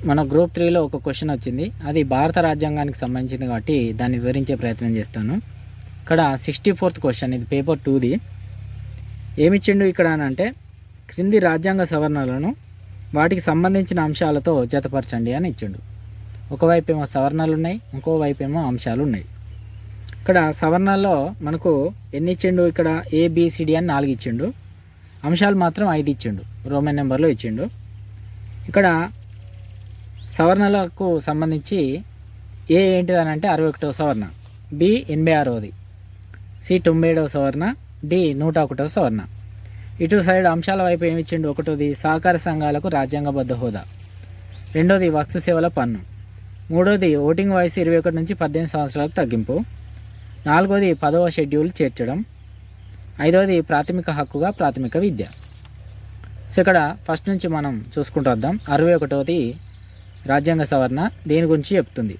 మన గ్రూప్ 3లో ఒక క్వశ్చన్ వచ్చింది. అది భారత రాజ్యాంగానికి సంబంధించింది కాబట్టి దాన్ని వివరించే ప్రయత్నం చేస్తాను. ఇక్కడ 64th క్వశ్చన్, ఇది పేపర్ 2ది. ఏమిచ్చిండు ఇక్కడ అని అంటే, క్రింది రాజ్యాంగ సవరణలను వాటికి సంబంధించిన అంశాలతో జతపరచండి అని ఇచ్చిండు. ఒకవైపు ఏమో సవరణలు ఉన్నాయి, ఇంకోవైపు ఏమో అంశాలు ఉన్నాయి. ఇక్కడ సవరణల్లో మనకు ఎన్ని ఇచ్చిండు, ఇక్కడ ABCD అని 4 ఇచ్చిండు. అంశాలు మాత్రం 5 ఇచ్చిండు, రోమన్ నెంబర్లో ఇచ్చిండు. ఇక్కడ సవరణలకు సంబంధించి ఏ ఏంటిదని అంటే 61వ సవరణ, B 86వది, C 97వ సవరణ, D 101వ సవరణ. ఇటు సైడ్ అంశాల వైపు ఏమి ఇచ్చిండు, ఒకటోది సహకార సంఘాలకు రాజ్యాంగబద్ధ హోదా, రెండోది వస్తు సేవల పన్ను, మూడోది ఓటింగ్ వయసు 21 నుంచి 18 సంవత్సరాలకు తగ్గింపు, నాలుగోది 10వ షెడ్యూల్ చేర్చడం, ఐదోది ప్రాథమిక హక్కుగా ప్రాథమిక విద్య. సో ఇక్కడ ఫస్ట్ నుంచి మనం చూసుకుంటూ వద్దాం. 61వది రాజ్యాంగ సవరణ దేని గురించి చెప్తుంది.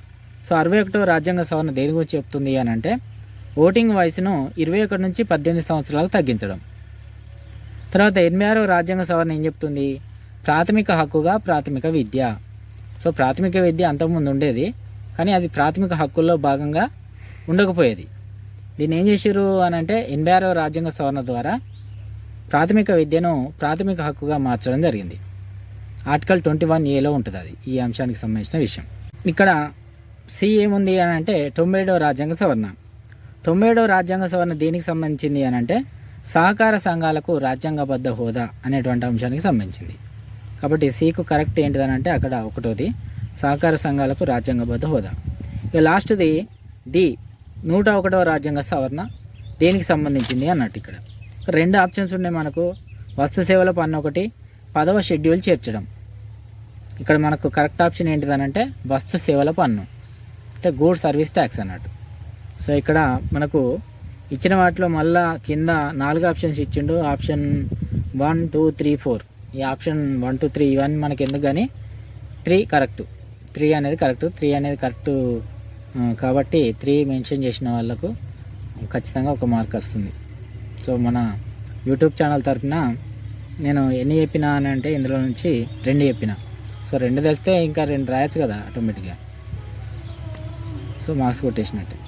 సో 61వ రాజ్యాంగ సవరణ దేని గురించి చెప్తుంది అని అంటే, ఓటింగ్ వయసును 21 నుంచి 18 సంవత్సరాలకు తగ్గించడం. తర్వాత 86వ రాజ్యాంగ సవరణ ఏం చెప్తుంది, ప్రాథమిక హక్కుగా ప్రాథమిక విద్య. సో ప్రాథమిక విద్య అంతకుముందు ఉండేది, కానీ అది ప్రాథమిక హక్కుల్లో భాగంగా ఉండకపోయేది. దీన్ని ఏం చేశారు అని అంటే, 86వ రాజ్యాంగ సవరణ ద్వారా ప్రాథమిక విద్యను ప్రాథమిక హక్కుగా మార్చడం జరిగింది. ఆర్టికల్ 21A ఉంటుంది అది, ఈ అంశానికి సంబంధించిన విషయం. ఇక్కడ సి ఏముంది అని అంటే, 97వ రాజ్యాంగ సవరణ. 97వ రాజ్యాంగ సవరణ దేనికి సంబంధించింది అని అంటే, సహకార సంఘాలకు రాజ్యాంగబద్ధ హోదా అనేటువంటి అంశానికి సంబంధించింది. కాబట్టి సికు కరెక్ట్ ఏంటిదని అంటే, అక్కడ ఒకటోది సహకార సంఘాలకు రాజ్యాంగబద్ధ హోదా. ఇక లాస్ట్ది D 101వ రాజ్యాంగ సవరణ దేనికి సంబంధించింది అన్నట్టు. ఇక్కడ 2 ఆప్షన్స్ ఉన్నాయి మనకు, వస్తు సేవల పన్ను ఒకటి, 10వ షెడ్యూల్ చేర్చడం. ఇక్కడ మనకు కరెక్ట్ ఆప్షన్ ఏంటిదనంటే వస్తు సేవల పన్ను, అంటే గూడ్ సర్వీస్ ట్యాక్స్ అన్నట్టు. సో ఇక్కడ మనకు ఇచ్చిన వాటిలో మళ్ళా కింద 4 ఆప్షన్స్ ఇచ్చిండు. ఆప్షన్ 1, 2, 3, 4. ఈ ఆప్షన్ 1, 2, 3 ఇవన్నీ మనకి ఎందుకు కానీ 3 కరెక్ట్, 3 అనేది కరెక్ట్, 3 అనేది కరెక్ట్. కాబట్టి 3 మెన్షన్ చేసిన వాళ్ళకు ఖచ్చితంగా ఒక మార్క్ వస్తుంది. సో మన యూట్యూబ్ ఛానల్ తరఫున నేను ఎన్ని చెప్పినా అని అంటే, ఇందులో నుంచి 2 చెప్పిన. సో 2 తెలిస్తే ఇంకా 2 రాయొచ్చు కదా ఆటోమేటిక్గా. So marks కొట్టేసినట్టే.